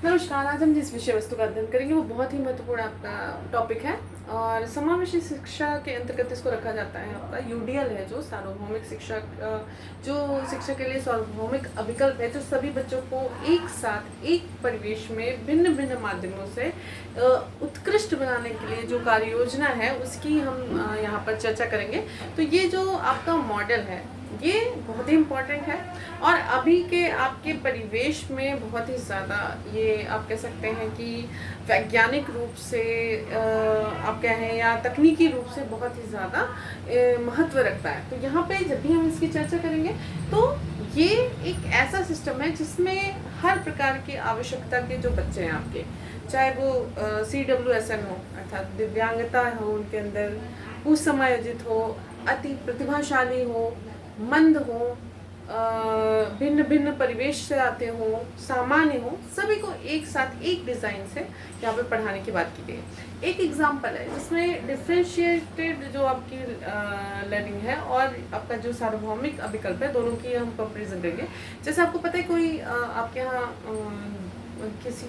नमस्कार। आज हम जिस विषय वस्तु का अध्ययन करेंगे वो बहुत ही महत्वपूर्ण आपका टॉपिक है और समावेशी शिक्षा के अंतर्गत इसको रखा जाता है। आपका यूडीएल है जो सार्वभौमिक शिक्षा जो शिक्षा के लिए सार्वभौमिक अविकल्प है, जो सभी बच्चों को एक साथ एक परिवेश में भिन्न भिन्न माध्यमों से उत्कृष्ट बनाने के लिए जो कार्य योजना है उसकी हम यहाँ पर चर्चा करेंगे। तो ये जो आपका मॉडल है ये बहुत ही इम्पोर्टेंट है और अभी के आपके परिवेश में बहुत ही ज़्यादा ये आप कह सकते हैं कि वैज्ञानिक रूप से आप कहें या तकनीकी रूप से बहुत ही ज़्यादा महत्व रखता है। तो यहाँ पे जब भी हम इसकी चर्चा करेंगे तो ये एक ऐसा सिस्टम है जिसमें हर प्रकार की आवश्यकता के जो बच्चे हैं आपके, चाहे वो CWSN हो अर्थात दिव्यांगता हो, उनके अंदर कुसमायोजित हो, अति प्रतिभाशाली हो, मंद हो, भिन्न भिन्न परिवेश से आते हो, सामान्य हो, सभी को एक साथ एक डिज़ाइन से यहाँ पे पढ़ाने की बात की गई है। एक एग्जाम्पल है जिसमें डिफ्रेंशिएटेड जो आपकी लर्निंग है और आपका जो सार्वभौमिक विकल्प है, दोनों की हम कंपेरिजन करेंगे। जैसे आपको पता है कोई आपके यहाँ किसी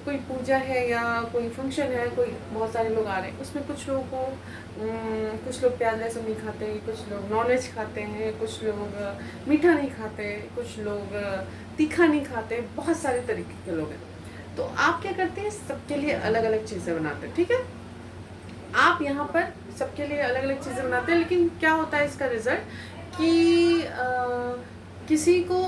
कोई पूजा है या कोई फंक्शन है, कोई बहुत सारे लोग आ रहे हैं, उसमें कुछ लोगों को कुछ लोग प्याज लहसुन नहीं खाते, कुछ लोग नॉनवेज खाते हैं, कुछ लोग मीठा नहीं खाते, कुछ लोग तीखा नहीं खाते, बहुत सारे तरीके के लोग हैं। तो आप क्या करते हैं, सबके लिए अलग अलग चीज़ें बनाते हैं। ठीक है, आप यहाँ पर सबके लिए अलग अलग चीज़ें बनाते हैं, लेकिन क्या होता है इसका रिजल्ट कि किसी को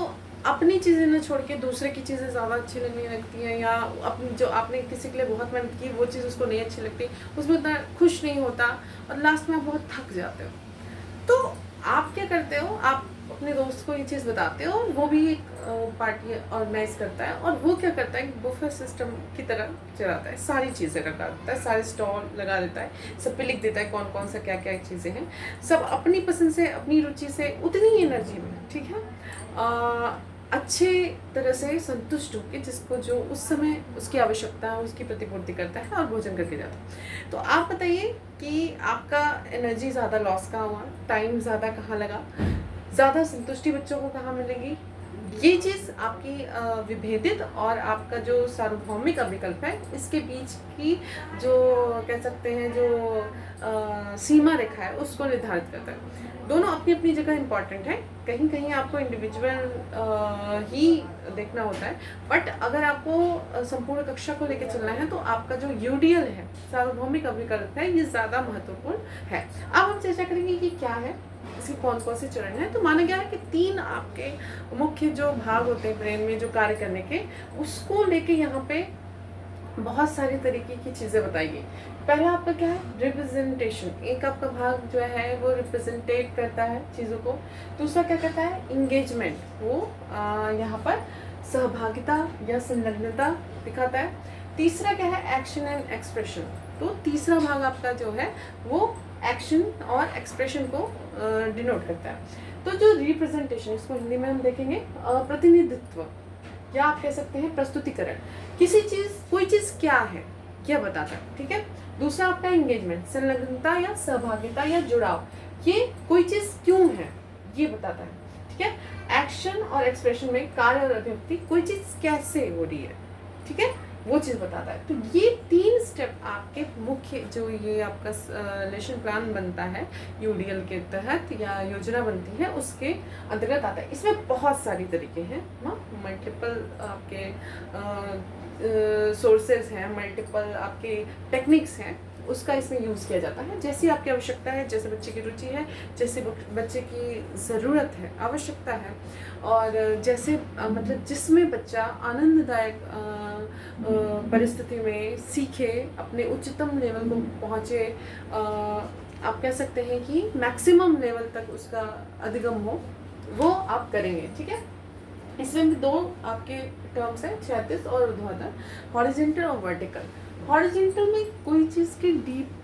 अपनी चीज़ें न छोड़ के दूसरे की चीज़ें ज़्यादा अच्छी लगने लगती हैं, या अपनी जो आपने किसी के लिए बहुत मेहनत की वो चीज़ उसको नहीं अच्छी लगती, उसमें उतना खुश नहीं होता और लास्ट में आप बहुत थक जाते हो। तो आप क्या करते हो, आप अपने दोस्त को ये चीज़ बताते हो, वो भी एक पार्टी ऑर्गेनाइज करता है और वो क्या करता है, बुफे सिस्टम की तरह चलाता है, सारी चीज़ें लगा देता है, सारे स्टॉल लगा देता है, सब पे लिख देता है कौन कौन सा क्या क्या चीज़ें हैं, सब अपनी पसंद से अपनी रुचि से उतनी ही एनर्जी में, ठीक है, अच्छे तरह से संतुष्ट होकर जिसको जो उस समय उसकी आवश्यकता है उसकी प्रतिपूर्ति करता है और भोजन करके जाता है। तो आप बताइए कि आपका एनर्जी ज़्यादा लॉस कहाँ हुआ, टाइम ज़्यादा कहाँ लगा, ज़्यादा संतुष्टि बच्चों को कहाँ मिलेगी। ये चीज़ आपकी विभेदित और आपका जो सार्वभौमिक विकल्प है इसके बीच की जो कह सकते हैं जो सीमा रेखा है उसको निर्धारित करता है। दोनों अपनी अपनी जगह इम्पॉर्टेंट है, कहीं कहीं आपको इंडिविजुअल ही देखना होता है, बट अगर आपको संपूर्ण कक्षा को लेकर चलना है तो आपका जो यूडीएल है, सार्वभौमिक विकल्प है, ये ज़्यादा महत्वपूर्ण है। अब हम चर्चा करेंगे कि क्या है, इसके कौन कौन से चरण हैं। तो माना गया है कि 3 आपके मुख्य जो भाग होते हैं ब्रेन में जो कार्य करने के, उसको लेके यहाँ पे बहुत सारी तरीके की चीज़ें बताई गई। पहला आपका क्या है, रिप्रेजेंटेशन, एक आपका भाग जो है वो रिप्रेजेंटेट करता है चीज़ों को। दूसरा क्या कहता है, इंगेजमेंट, वो यहाँ पर सहभागिता या संलग्नता दिखाता है। तीसरा क्या है, एक्शन एंड एक्सप्रेशन, तो तीसरा भाग आपका जो है वो एक्शन और एक्सप्रेशन को डिनोट करता है। तो जो रिप्रेजेंटेशन, इसको हिंदी में हम देखेंगे प्रतिनिधित्व, या आप कह सकते हैं प्रस्तुतिकरण, किसी चीज़ कोई चीज़ क्या है यह बताता है। ठीक है, दूसरा आपका एंगेजमेंट, संलग्नता या सहभागिता या जुड़ाव, ये कोई चीज़ क्यों है ये बताता है। ठीक है, एक्शन और एक्सप्रेशन में कार्य और अभिव्यक्ति, कोई चीज़ कैसे हो रही है, ठीक है, वो चीज़ बताता है। तो ये 3 स्टेप आपके मुख्य जो ये आपका लेसन प्लान बनता है यूडीएल के तहत या योजना बनती है उसके अंतर्गत आता है। इसमें बहुत सारी तरीके हैं ना, मल्टीपल आपके सोर्सेज हैं, मल्टीपल आपके टेक्निक्स हैं, उसका इसमें यूज़ किया जाता है जैसी आपकी आवश्यकता है, जैसे बच्चे की रुचि है, जैसे बच्चे की ज़रूरत है, आवश्यकता है, और जैसे मतलब जिसमें बच्चा आनंददायक परिस्थिति में सीखे, अपने उच्चतम लेवल को पहुँचे, आप कह सकते हैं कि मैक्सिमम लेवल तक उसका अधिगम हो, वो आप करेंगे। ठीक है, इसमें भी 2 आपके टर्म्स हैं, क्षैतिज और ऊर्ध्वाधर, हॉरिजॉन्टल और वर्टिकल। हॉरिजॉन्टल में कोई चीज़ की डीप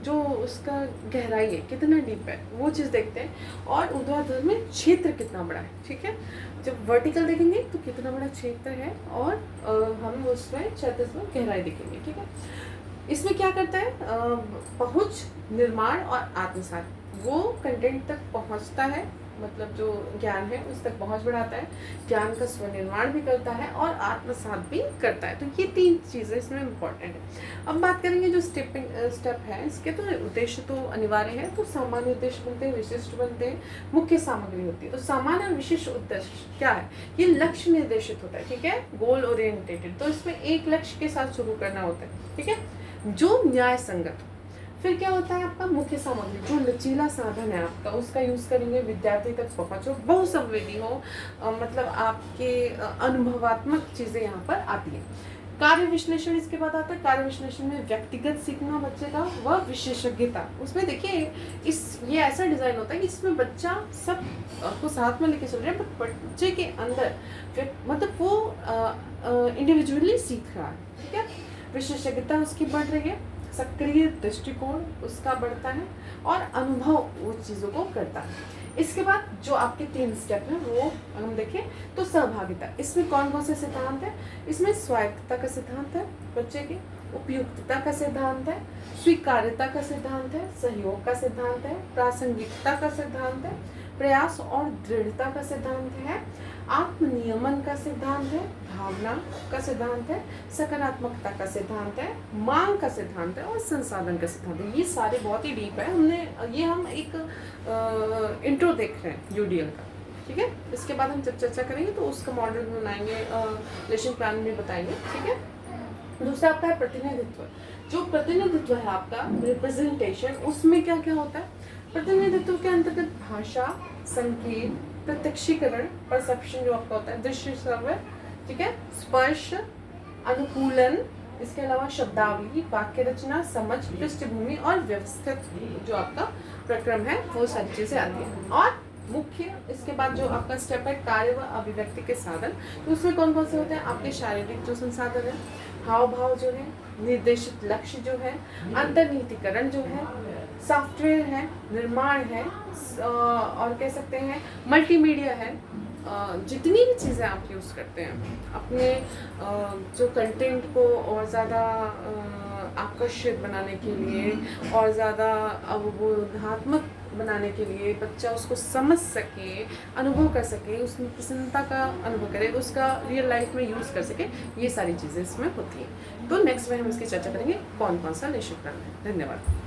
जो उसका गहराई है, कितना डीप है, वो चीज़ देखते हैं, और ऊर्ध्वाधर में क्षेत्र कितना बड़ा है। ठीक है, जब वर्टिकल देखेंगे तो कितना बड़ा क्षेत्र है, और हम उसमें क्षैतिज में गहराई देखेंगे। ठीक है, इसमें क्या करता है, पहुँच, निर्माण और आत्मसात, वो कंटेंट तक पहुँचता है, मतलब जो ज्ञान है उस तक पहुंच बढ़ाता है, ज्ञान का स्वनिर्माण भी करता है और आत्मसात भी करता है। तो ये 3 चीज़ें इसमें इम्पॉर्टेंट है। अब बात करेंगे जो स्टेप है इसके, तो उद्देश्य तो अनिवार्य है। तो सामान्य उद्देश्य बनते हैं, विशिष्ट बनते हैं, मुख्य सामग्री होती है। तो सामान्य और विशिष्ट उद्देश्य क्या है? ये लक्ष्य निर्देशित होता है, ठीक है, गोल ओरिएंटेटेड। तो इसमें एक लक्ष्य के साथ शुरू करना होता है, ठीक है, जो न्याय संगत। फिर क्या होता है आपका मुख्य सामग्री, जो लचीला साधन है आपका, उसका यूज करेंगे, विद्यार्थी तक पहुंचो, बहुसंवेदी हो, मतलब आपके अनुभवात्मक चीजें यहाँ पर आती है। कार्य विश्लेषण इसके बाद आता है। कार्य विश्लेषण में व्यक्तिगत सीखना बच्चे का व विशेषज्ञता। उसमें देखिए ये ऐसा डिजाइन होता है कि इसमें बच्चा सब को साथ में लेके चल रहा है, बट बच्चे के अंदर मतलब वो इंडिविजुअली सीख रहा है, ठीक है। विशेषज्ञता उसकी बढ़ रही है, सक्रिय दृष्टिकोण उसका बढ़ता है और अनुभव वो चीज़ों को करता है। इसके बाद जो आपके 3 स्टेप हैं वो हम देखें तो सहभागिता। इसमें कौन कौन से सिद्धांत है? इसमें स्वायत्तता का सिद्धांत है बच्चे की, उपयुक्तता का सिद्धांत है, स्वीकार्यता का सिद्धांत है, सहयोग का सिद्धांत है, प्रासंगिकता का सिद्धांत है, प्रयास और दृढ़ता का सिद्धांत है, आत्मनियमन का सिद्धांत है, भावना का सिद्धांत है, सकारात्मकता का सिद्धांत है, मांग का सिद्धांत है और संसाधन का सिद्धांत है। ये सारे बहुत ही डीप है। हम एक इंट्रो देख रहे हैं यूडीएल का, ठीक है। इसके बाद हम जब चर्चा करेंगे तो उसका मॉडल बनाएंगे, लेसन प्लान में बताएंगे, ठीक है। दूसरा आपका है प्रतिनिधित्व। जो प्रतिनिधित्व है आपका, रिप्रेजेंटेशन, उसमें क्या क्या होता है? प्रतिनिधित्व के अंतर्गत भाषा, संकेत, प्रत्यक्षीकरण, परसेप्शन जो आपका होता है, दृश्य श्रव्य, ठीक है, स्पर्श, अनुकूलन, इसके अलावा शब्दावली, वाक्य रचना, समझ, पृष्ठभूमि और व्यवस्थित जो आपका प्रक्रम है वो सारी चीजें आती है। और मुख्य इसके बाद जो आपका स्टेप है कार्य व अभिव्यक्ति के साधन, तो उसमें कौन कौन से होते हैं? आपके शारीरिक जो संसाधन है, हाव भाव जो है, निर्देशित लक्ष्य जो है, अंतर्निहितीकरण जो है, सॉफ्टवेयर है, निर्माण है, और कह सकते हैं मल्टीमीडिया है। जितनी भी चीज़ें आप यूज़ करते हैं अपने जो कंटेंट को और ज़्यादा आकर्षित बनाने के लिए और ज़्यादा अवबोधात्मक बनाने के लिए, बच्चा उसको समझ सके, अनुभव कर सके, उसमें प्रसन्नता का अनुभव करे, उसका रियल लाइफ में यूज़ कर सके, ये सारी चीज़ें इसमें होती हैं। तो नेक्स्ट में हम इसकी चर्चा करेंगे कौन कौन सा लेशन प्लान है। धन्यवाद।